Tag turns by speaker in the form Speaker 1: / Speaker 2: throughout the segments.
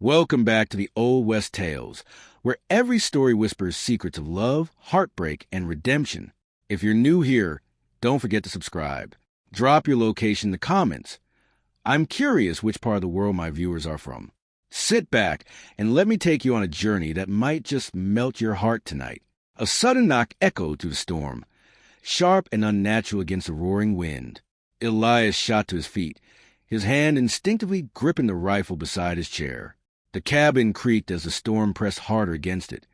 Speaker 1: Welcome back to the Old West Tales, where every story whispers secrets of love, heartbreak, and redemption. If you're new here, don't forget to subscribe. Drop your location in the comments. I'm curious which part of the world my viewers are from. Sit back and let me take you on a journey that might just melt your heart tonight. A sudden knock echoed through the storm, sharp and unnatural against the roaring wind. Elias shot to his feet, his hand instinctively gripping the rifle beside his chair. The cabin creaked as the storm pressed harder against it,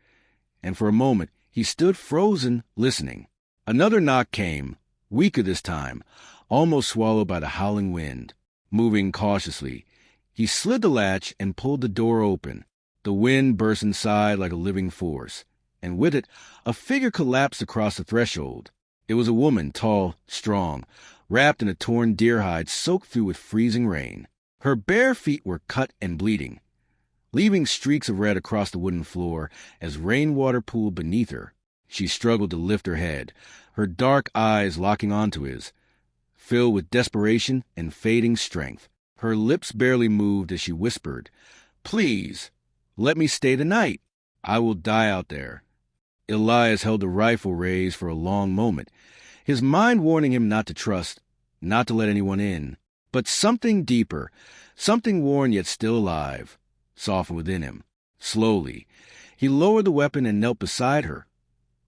Speaker 1: and for a moment he stood frozen, listening. Another knock came, weaker this time, almost swallowed by the howling wind. Moving cautiously, he slid the latch and pulled the door open. The wind burst inside like a living force, and with it, a figure collapsed across the threshold. It was a woman, tall, strong, wrapped in a torn deer hide soaked through with freezing rain. Her bare feet were cut and bleeding, leaving streaks of red across the wooden floor as rainwater pooled beneath her. She struggled to lift her head, her dark eyes locking onto his, filled with desperation and fading strength. Her lips barely moved as she whispered, "Please, let me stay tonight. I will die out there." Elias held the rifle raised for a long moment, his mind warning him not to trust, not to let anyone in. But something deeper, something worn yet still alive, softened within him. Slowly, he lowered the weapon and knelt beside her,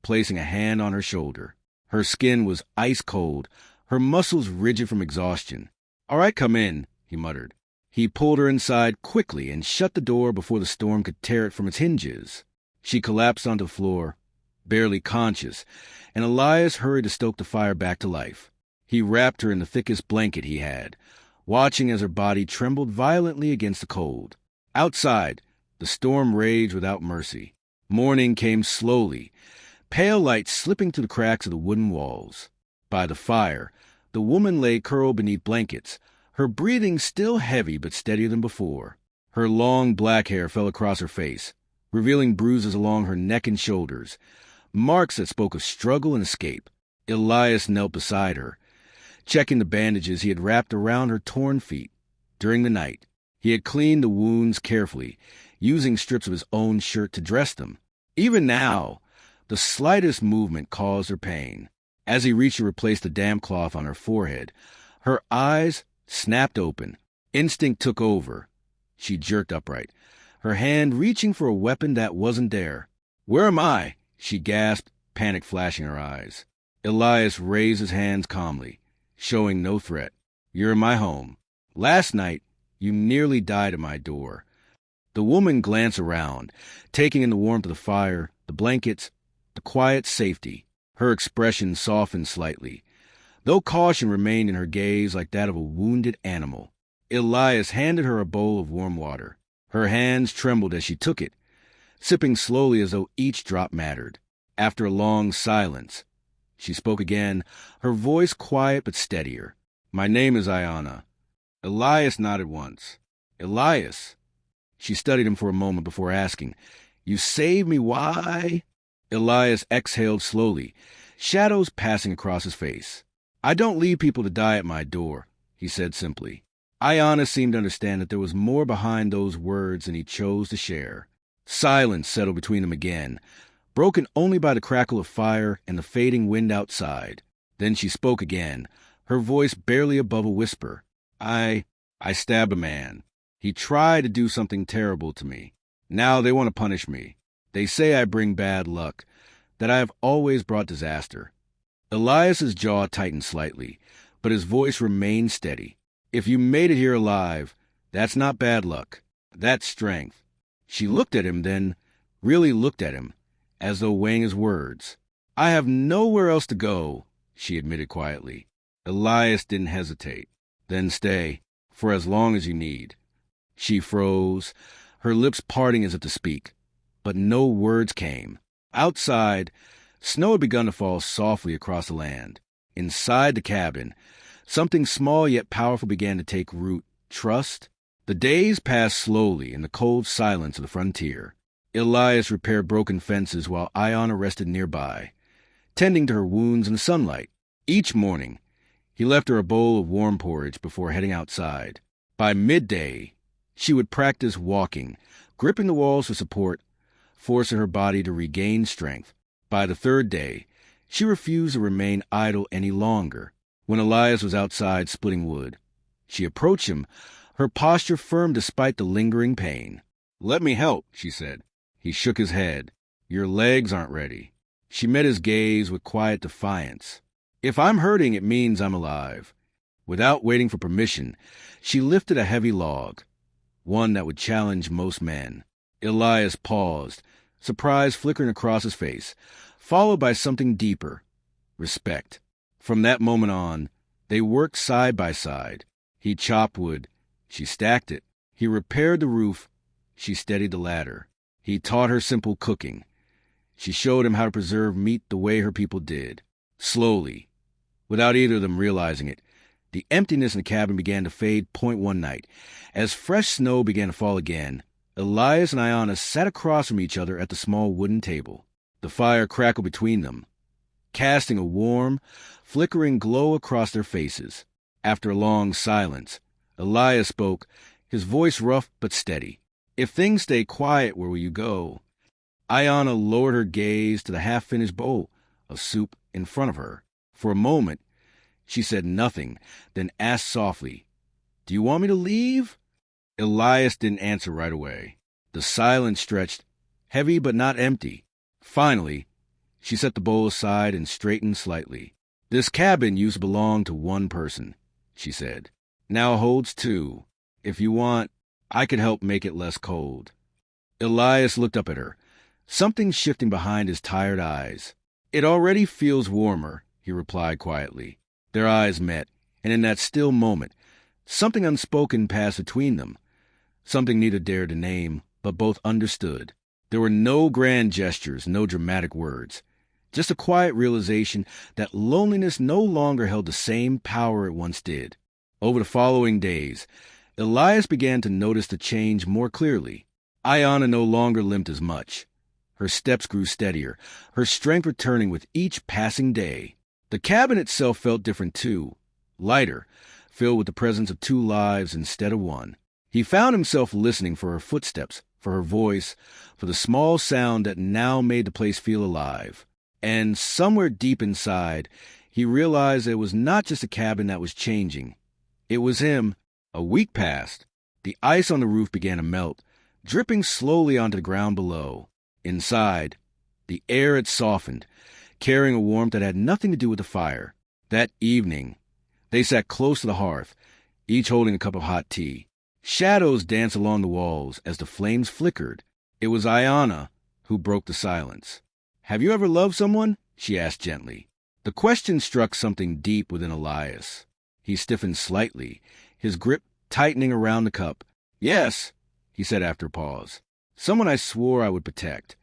Speaker 1: placing a hand on her shoulder. Her skin was ice cold, her muscles rigid from exhaustion. "All right, come in," he muttered. He pulled her inside quickly and shut the door before the storm could tear it from its hinges. She collapsed onto the floor, barely conscious, and Elias hurried to stoke the fire back to life. He wrapped her in the thickest blanket he had, watching as her body trembled violently against the cold. Outside, the storm raged without mercy. Morning came slowly, pale light slipping through the cracks of the wooden walls. By the fire, the woman lay curled beneath blankets, her breathing still heavy but steadier than before. Her long black hair fell across her face, revealing bruises along her neck and shoulders, marks that spoke of struggle and escape. Elias knelt beside her, checking the bandages he had wrapped around her torn feet. During the night, he had cleaned the wounds carefully, using strips of his own shirt to dress them. Even now, the slightest movement caused her pain. As he reached to replace the damp cloth on her forehead, her eyes snapped open. Instinct took over. She jerked upright, her hand reaching for a weapon that wasn't there. "Where am I?" she gasped, panic flashing her eyes. Elias raised his hands calmly, showing no threat. "You're in my home. Last night, you nearly died at my door." The woman glanced around, taking in the warmth of the fire, the blankets, the quiet safety. Her expression softened slightly, though caution remained in her gaze like that of a wounded animal. Elias handed her a bowl of warm water. Her hands trembled as she took it, sipping slowly as though each drop mattered. After a long silence, she spoke again, her voice quiet but steadier. "My name is Ayanna." Elias nodded once. "Elias?" She studied him for a moment before asking, "You saved me, why?" Elias exhaled slowly, shadows passing across his face. "I don't leave people to die at my door," he said simply. Ayanna seemed to understand that there was more behind those words than he chose to share. Silence settled between them again, broken only by the crackle of fire and the fading wind outside. Then she spoke again, her voice barely above a whisper. I stabbed a man. He tried to do something terrible to me. Now they want to punish me. They say I bring bad luck, that I have always brought disaster." Elias's jaw tightened slightly, but his voice remained steady. "If you made it here alive, that's not bad luck. That's strength." She looked at him then, really looked at him, as though weighing his words. "I have nowhere else to go," she admitted quietly. Elias didn't hesitate. "Then stay, for as long as you need." She froze, her lips parting as if to speak, but no words came. Outside, snow had begun to fall softly across the land. Inside the cabin, something small yet powerful began to take root. Trust. The days passed slowly in the cold silence of the frontier. Elias repaired broken fences while Ayanna rested nearby, tending to her wounds in the sunlight. Each morning, he left her a bowl of warm porridge before heading outside. By midday, She would practice walking, gripping the walls for support, forcing her body to regain strength. By the third day, she refused to remain idle any longer. When Elias was outside splitting wood, she approached him, her posture firm despite the lingering pain. "Let me help," she said. He shook his head. "Your legs aren't ready." She met his gaze with quiet defiance. "If I'm hurting, it means I'm alive." Without waiting for permission, she lifted a heavy log, one that would challenge most men. Elias paused, surprise flickering across his face, followed by something deeper: respect. From that moment on, they worked side by side. He chopped wood. She stacked it. He repaired the roof. She steadied the ladder. He taught her simple cooking. She showed him how to preserve meat the way her people did. Slowly, without either of them realizing it, the emptiness in the cabin began to fade one night. As fresh snow began to fall again, Elias and Ayanna sat across from each other at the small wooden table. The fire crackled between them, casting a warm, flickering glow across their faces. After a long silence, Elias spoke, his voice rough but steady. "If things stay quiet, where will you go?" Ayanna lowered her gaze to the half-finished bowl of soup in front of her. For a moment, she said nothing, then asked softly, "Do you want me to leave?" Elias didn't answer right away. The silence stretched, heavy but not empty. Finally, she set the bowl aside and straightened slightly. "This cabin used to belong to one person," she said. "Now holds two. If you want, I could help make it less cold." Elias looked up at her, something shifting behind his tired eyes. "It already feels warmer," he replied quietly. Their eyes met, and in that still moment, something unspoken passed between them, something neither dared to name, but both understood. There were no grand gestures, no dramatic words, just a quiet realization that loneliness no longer held the same power it once did. Over the following days, Elias began to notice the change more clearly. Ayanna no longer limped as much. Her steps grew steadier, her strength returning with each passing day. The cabin itself felt different too, lighter, filled with the presence of two lives instead of one. He found himself listening for her footsteps, for her voice, for the small sound that now made the place feel alive. And somewhere deep inside, he realized it was not just a cabin that was changing. It was him. A week passed. The ice on the roof began to melt, dripping slowly onto the ground below. Inside, the air had softened, carrying a warmth that had nothing to do with the fire. That evening, they sat close to the hearth, each holding a cup of hot tea. Shadows danced along the walls as the flames flickered. It was Ayanna who broke the silence. "Have you ever loved someone?" she asked gently. The question struck something deep within Elias. He stiffened slightly, his grip tightening around the cup. "Yes," he said after a pause. "Someone I swore I would protect."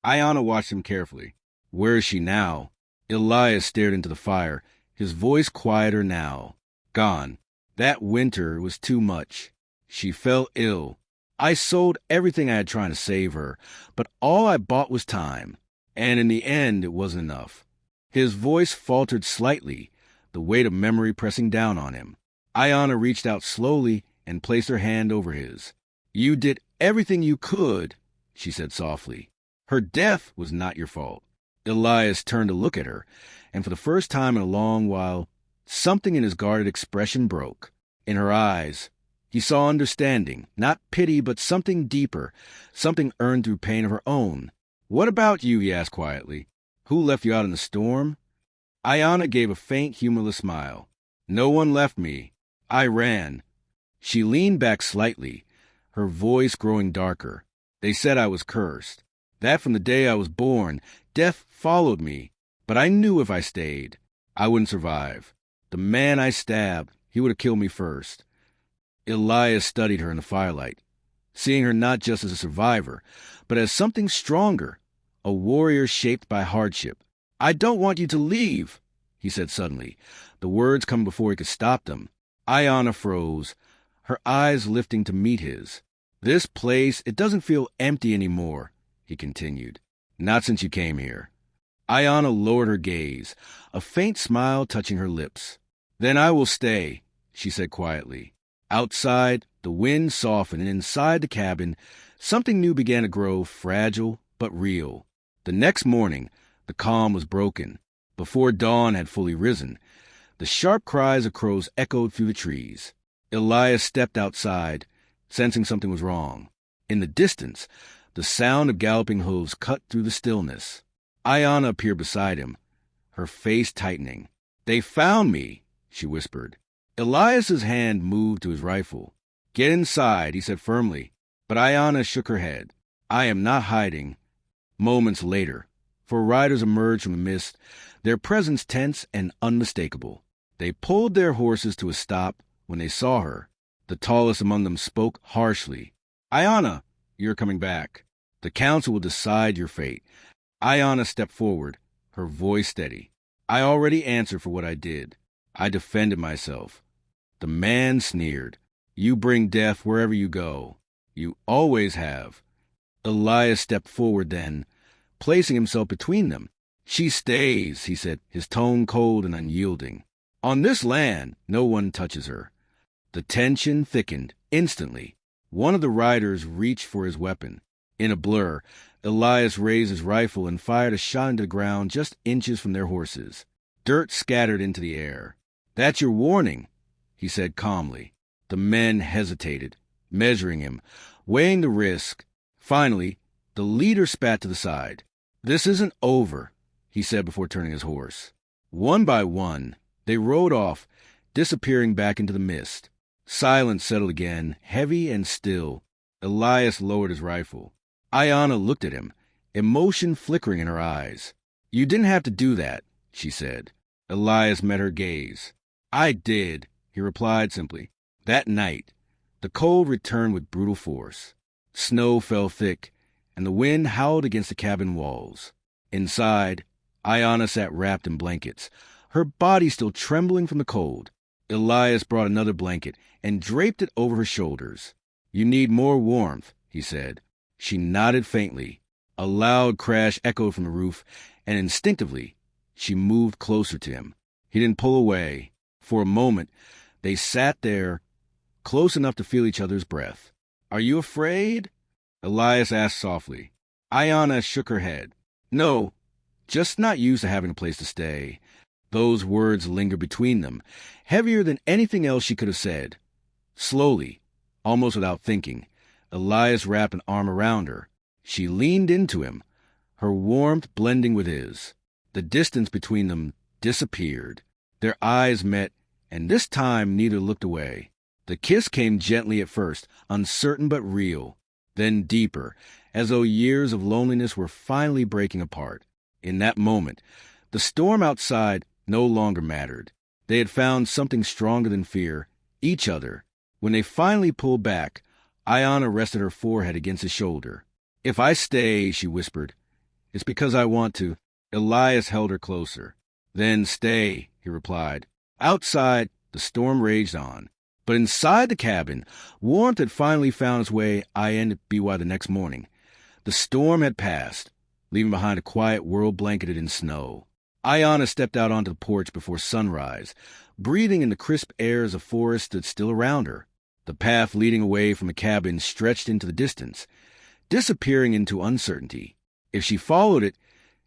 Speaker 1: Ayanna watched him carefully. "Where is she now?" Elias stared into the fire, his voice quieter now. "Gone. That winter was too much. She fell ill. I sold everything I had trying to save her, but all I bought was time. And in the end, it wasn't enough." His voice faltered slightly, the weight of memory pressing down on him. Ayanna reached out slowly and placed her hand over his. "You did everything you could," she said softly. "Her death was not your fault." Elias turned to look at her, and for the first time in a long while, something in his guarded expression broke. In her eyes, he saw understanding, not pity, but something deeper, something earned through pain of her own. "What about you?" he asked quietly. "Who left you out in the storm?" Ayanna gave a faint, humorless smile. "No one left me. I ran." She leaned back slightly, her voice growing darker. "They said I was cursed. That from the day I was born, death followed me. But I knew if I stayed, I wouldn't survive. The man I stabbed, he would have killed me first." Elias studied her in the firelight, seeing her not just as a survivor, but as something stronger, a warrior shaped by hardship. "I don't want you to leave," he said suddenly, the words coming before he could stop them. Ayanna froze, her eyes lifting to meet his. "This place, it doesn't feel empty anymore," he continued. "Not since you came here." Ayanna lowered her gaze, a faint smile touching her lips. "Then I will stay," she said quietly. Outside, the wind softened, and inside the cabin, something new began to grow, fragile but real. The next morning, the calm was broken. Before dawn had fully risen, the sharp cries of crows echoed through the trees. Elias stepped outside, sensing something was wrong. In the distance, the sound of galloping hooves cut through the stillness. Ayanna appeared beside him, her face tightening. "They found me," she whispered. Elias's hand moved to his rifle. "Get inside," he said firmly. But Ayanna shook her head. "I am not hiding." Moments later, four riders emerged from the mist, their presence tense and unmistakable. They pulled their horses to a stop when they saw her. The tallest among them spoke harshly. "Ayanna, you're coming back. The council will decide your fate." Ayanna stepped forward, her voice steady. "I already answered for what I did. I defended myself." The man sneered. "You bring death wherever you go. You always have." Elias stepped forward then, placing himself between them. "She stays," he said, his tone cold and unyielding. "On this land, no one touches her." The tension thickened instantly. One of the riders reached for his weapon. In a blur, Elias raised his rifle and fired a shot into the ground just inches from their horses. Dirt scattered into the air. "That's your warning," he said calmly. The men hesitated, measuring him, weighing the risk. Finally, the leader spat to the side. "This isn't over," he said before turning his horse. One by one, they rode off, disappearing back into the mist. Silence settled again, heavy and still. Elias lowered his rifle. Ayanna looked at him, emotion flickering in her eyes. "You didn't have to do that," she said. Elias met her gaze. "I did," he replied simply. That night, the cold returned with brutal force. Snow fell thick, and the wind howled against the cabin walls. Inside, Ayanna sat wrapped in blankets, her body still trembling from the cold. Elias brought another blanket and draped it over her shoulders. "You need more warmth," he said. She nodded faintly. A loud crash echoed from the roof, and instinctively, she moved closer to him. He didn't pull away. For a moment, they sat there, close enough to feel each other's breath. "Are you afraid?" Elias asked softly. Ayanna shook her head. "No, just not used to having a place to stay." Those words lingered between them, heavier than anything else she could have said. Slowly, almost without thinking, Elias wrapped an arm around her. She leaned into him, her warmth blending with his. The distance between them disappeared. Their eyes met, and this time neither looked away. The kiss came gently at first, uncertain but real, then deeper, as though years of loneliness were finally breaking apart. In that moment, the storm outside no longer mattered. They had found something stronger than fear, each other. When they finally pulled back, Ayanna rested her forehead against his shoulder. "If I stay," she whispered, "it's because I want to." Elias held her closer. "Then stay," he replied. Outside, the storm raged on. But inside the cabin, warmth had finally found its way INBY the next morning. The storm had passed, leaving behind a quiet world blanketed in snow. Ayanna stepped out onto the porch before sunrise, breathing in the crisp air as the forest stood still around her. The path leading away from the cabin stretched into the distance, disappearing into uncertainty. If she followed it,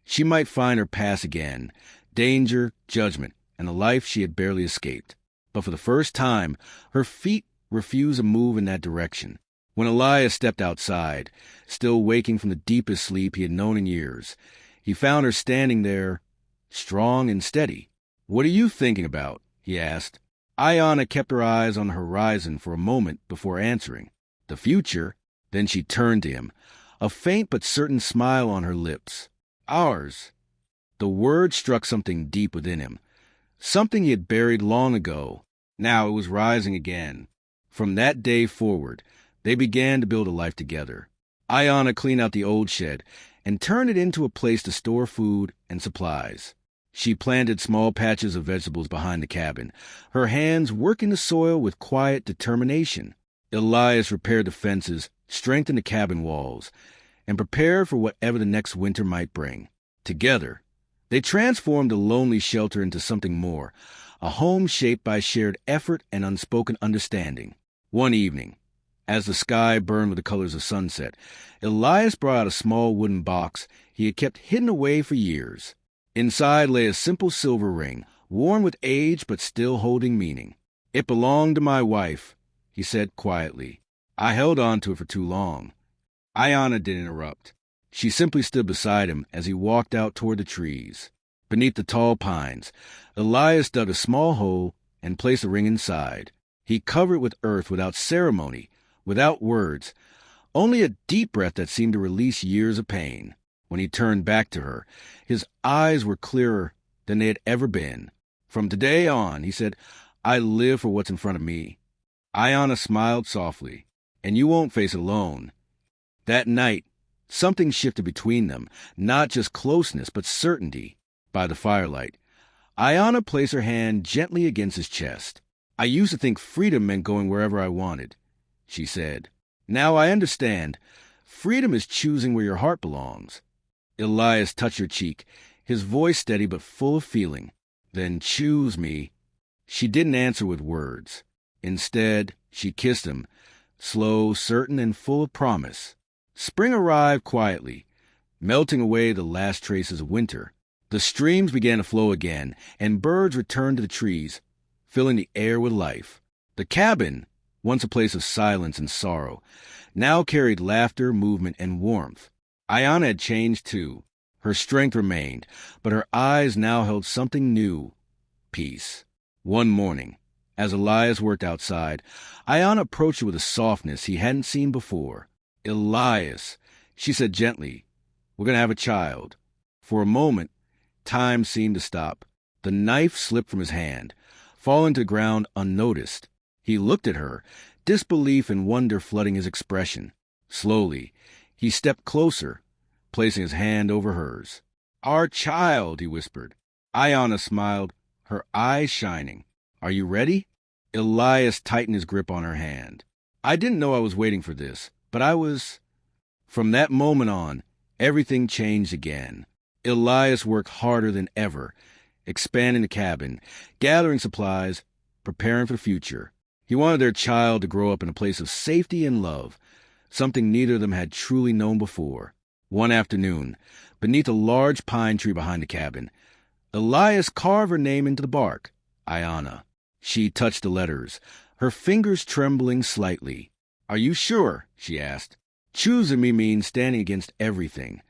Speaker 1: she might find her path again, danger, judgment, and a life she had barely escaped. But for the first time, her feet refused to move in that direction. When Elias stepped outside, still waking from the deepest sleep he had known in years, he found her standing there, strong and steady. "What are you thinking about?" he asked. Ayanna kept her eyes on the horizon for a moment before answering. "The future." Then she turned to him, a faint but certain smile on her lips. "Ours." The word struck something deep within him, something he had buried long ago. Now it was rising again. From that day forward, they began to build a life together. Ayanna cleaned out the old shed and turned it into a place to store food and supplies. She planted small patches of vegetables behind the cabin, her hands working the soil with quiet determination. Elias repaired the fences, strengthened the cabin walls, and prepared for whatever the next winter might bring. Together, they transformed the lonely shelter into something more, a home shaped by shared effort and unspoken understanding. One evening, as the sky burned with the colors of sunset, Elias brought out a small wooden box he had kept hidden away for years. Inside lay a simple silver ring, worn with age but still holding meaning. "It belonged to my wife," he said quietly. "I held on to it for too long." Ayanna didn't interrupt. She simply stood beside him as he walked out toward the trees. Beneath the tall pines, Elias dug a small hole and placed the ring inside. He covered it with earth without ceremony, without words, only a deep breath that seemed to release years of pain. When he turned back to her, his eyes were clearer than they had ever been. "From today on," he said, "I live for what's in front of me." Ayanna smiled softly. "And you won't face it alone." That night, something shifted between them, not just closeness, but certainty. By the firelight, Ayanna placed her hand gently against his chest. "I used to think freedom meant going wherever I wanted," she said. "Now I understand. Freedom is choosing where your heart belongs." Elias touched her cheek, his voice steady but full of feeling. "Then choose me." She didn't answer with words. Instead, she kissed him, slow, certain, and full of promise. Spring arrived quietly, melting away the last traces of winter. The streams began to flow again, and birds returned to the trees, filling the air with life. The cabin, once a place of silence and sorrow, now carried laughter, movement, and warmth. Ayanna had changed too. Her strength remained, but her eyes now held something new: peace. One morning, as Elias worked outside, Ayanna approached him with a softness he hadn't seen before. "Elias," she said gently, "we're going to have a child." For a moment, time seemed to stop. The knife slipped from his hand, falling to the ground unnoticed. He looked at her, disbelief and wonder flooding his expression. Slowly, he stepped closer, placing his hand over hers. "Our child," he whispered. Ayanna smiled, her eyes shining. "Are you ready?" Elias tightened his grip on her hand. "I didn't know I was waiting for this, but I was." From that moment on, everything changed again. Elias worked harder than ever, expanding the cabin, gathering supplies, preparing for the future. He wanted their child to grow up in a place of safety and love, something neither of them had truly known before. One afternoon, beneath a large pine tree behind the cabin, Elias carved her name into the bark, Ayanna. She touched the letters, her fingers trembling slightly. "Are you sure?" she asked. "Choosing me means standing against everything."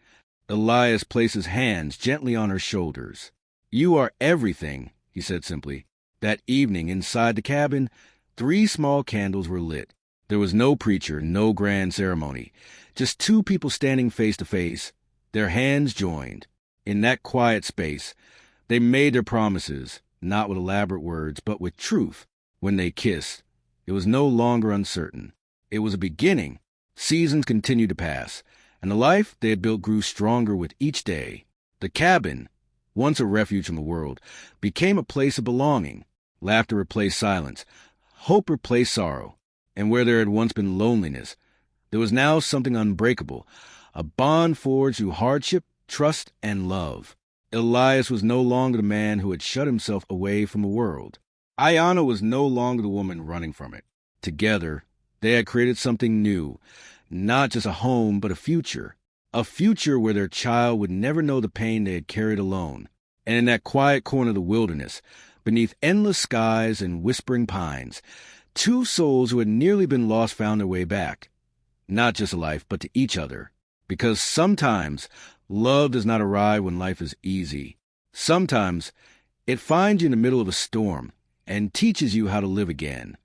Speaker 1: Elias placed his hands gently on her shoulders. "You are everything," he said simply. That evening, inside the cabin, 3 small candles were lit. There was no preacher, no grand ceremony, just 2 people standing face to face, their hands joined. In that quiet space, they made their promises, not with elaborate words, but with truth. When they kissed, it was no longer uncertain. It was a beginning. Seasons continued to pass, and the life they had built grew stronger with each day. The cabin, once a refuge from the world, became a place of belonging. Laughter replaced silence. Hope replaced sorrow. And where there had once been loneliness, there was now something unbreakable, a bond forged through hardship, trust, and love. Elias was no longer the man who had shut himself away from the world. Ayanna was no longer the woman running from it. Together, they had created something new, not just a home, but a future where their child would never know the pain they had carried alone. And in that quiet corner of the wilderness, beneath endless skies and whispering pines, 2 souls who had nearly been lost found their way back, not just to life, but to each other. Because sometimes love does not arrive when life is easy. Sometimes it finds you in the middle of a storm and teaches you how to live again.